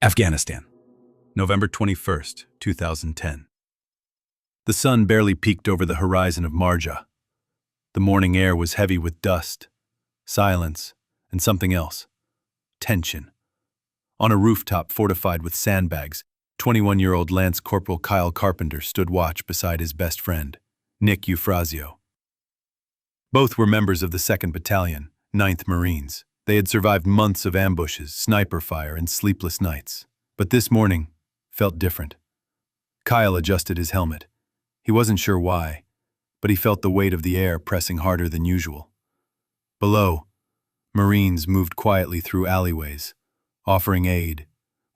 Afghanistan, November 21st, 2010. The sun barely peeked over the horizon of Marja. The morning air was heavy with dust, silence, and something else. Tension. On a rooftop fortified with sandbags, 21-year-old Lance Corporal Kyle Carpenter stood watch beside his best friend, Nick Eufrazio. Both were members of the 2nd Battalion, 9th Marines. They had survived months of ambushes, sniper fire, and sleepless nights. But this morning felt different. Kyle adjusted his helmet. He wasn't sure why, but he felt the weight of the air pressing harder than usual. Below, Marines moved quietly through alleyways, offering aid,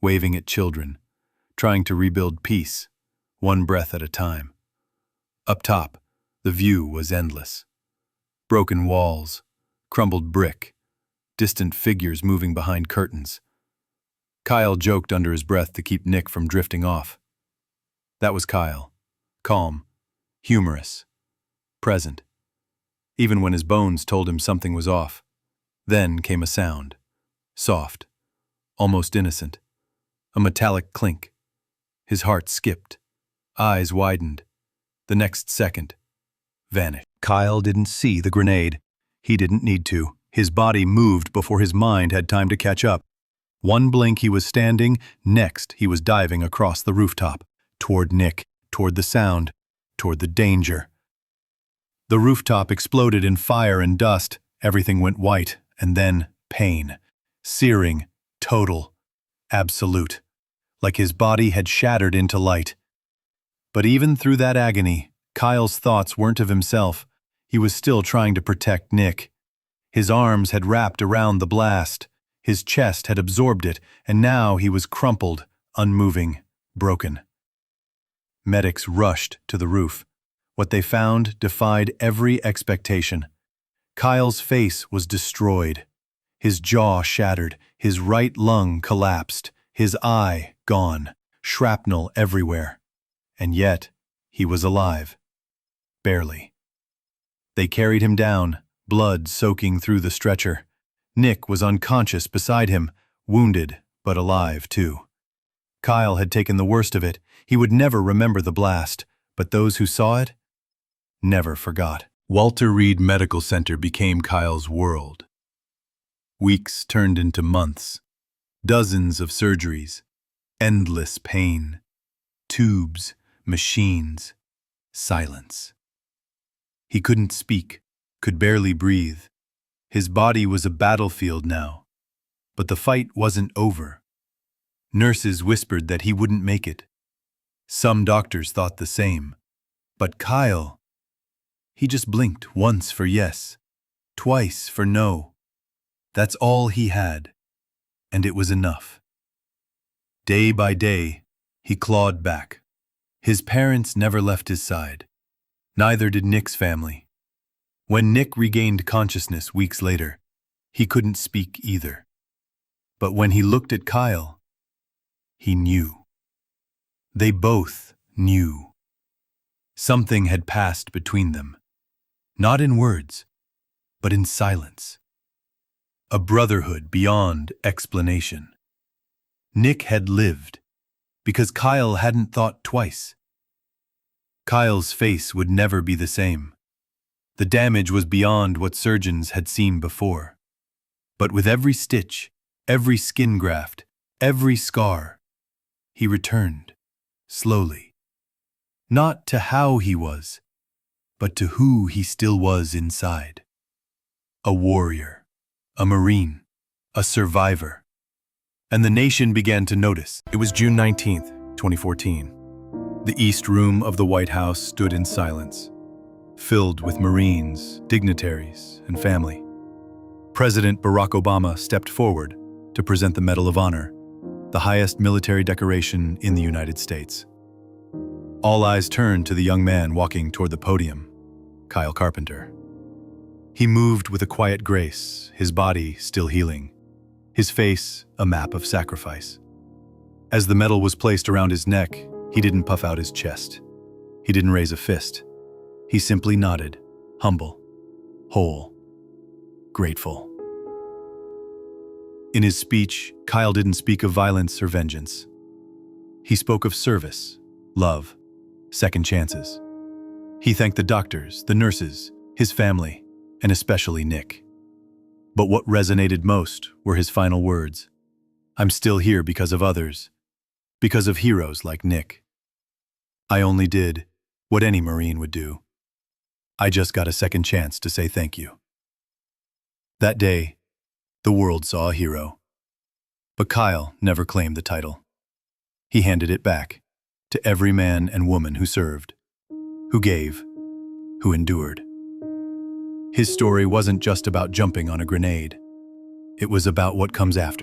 waving at children, trying to rebuild peace, one breath at a time. Up top, the view was endless. Broken walls, crumbled brick, distant figures moving behind curtains. Kyle joked under his breath to keep Nick from drifting off. That was Kyle, calm, humorous, present, even when his bones told him something was off. Then came a sound, soft, almost innocent, a metallic clink. His heart skipped, eyes widened. The next second, vanished. Kyle didn't see the grenade. He didn't need to. His body moved before his mind had time to catch up. One blink he was standing, next he was diving across the rooftop, toward Nick, toward the sound, toward the danger. The rooftop exploded in fire and dust. Everything went white, and then pain. Searing, total, absolute. Like his body had shattered into light. But even through that agony, Kyle's thoughts weren't of himself. He was still trying to protect Nick. His arms had wrapped around the blast. His chest had absorbed it, and now he was crumpled, unmoving, broken. Medics rushed to the roof. What they found defied every expectation. Kyle's face was destroyed. His jaw shattered, his right lung collapsed, his eye gone, shrapnel everywhere. And yet, he was alive. Barely. They carried him down, blood soaking through the stretcher. Nick was unconscious beside him, wounded but alive too. Kyle had taken the worst of it. He would never remember the blast, but those who saw it never forgot. Walter Reed Medical Center became Kyle's world. Weeks turned into months. Dozens of surgeries. Endless pain. Tubes, machines, silence. He couldn't speak, could barely breathe. His body was a battlefield now. But the fight wasn't over. Nurses whispered that he wouldn't make it. Some doctors thought the same. But Kyle, he just blinked once for yes, twice for no. That's all he had, and it was enough. Day by day, he clawed back. His parents never left his side. Neither did Nick's family. When Nick regained consciousness weeks later, he couldn't speak either. But when he looked at Kyle, he knew. They both knew. Something had passed between them. Not in words, but in silence. A brotherhood beyond explanation. Nick had lived, because Kyle hadn't thought twice. Kyle's face would never be the same. The damage was beyond what surgeons had seen before. But with every stitch, every skin graft, every scar, he returned, slowly. Not to how he was, but to who he still was inside. A warrior, a Marine, a survivor. And the nation began to notice. It was June 19th, 2014. The East Room of the White House stood in silence, filled with Marines, dignitaries, and family. President Barack Obama stepped forward to present the Medal of Honor, the highest military decoration in the United States. All eyes turned to the young man walking toward the podium, Kyle Carpenter. He moved with a quiet grace, his body still healing, his face a map of sacrifice. As the medal was placed around his neck, he didn't puff out his chest. He didn't raise a fist. He simply nodded, humble, whole, grateful. In his speech, Kyle didn't speak of violence or vengeance. He spoke of service, love, second chances. He thanked the doctors, the nurses, his family, and especially Nick. But what resonated most were his final words. I'm still here because of others, because of heroes like Nick. I only did what any Marine would do. I just got a second chance to say thank you. That day, the world saw a hero. But Kyle never claimed the title. He handed it back to every man and woman who served, who gave, who endured. His story wasn't just about jumping on a grenade. It was about what comes after.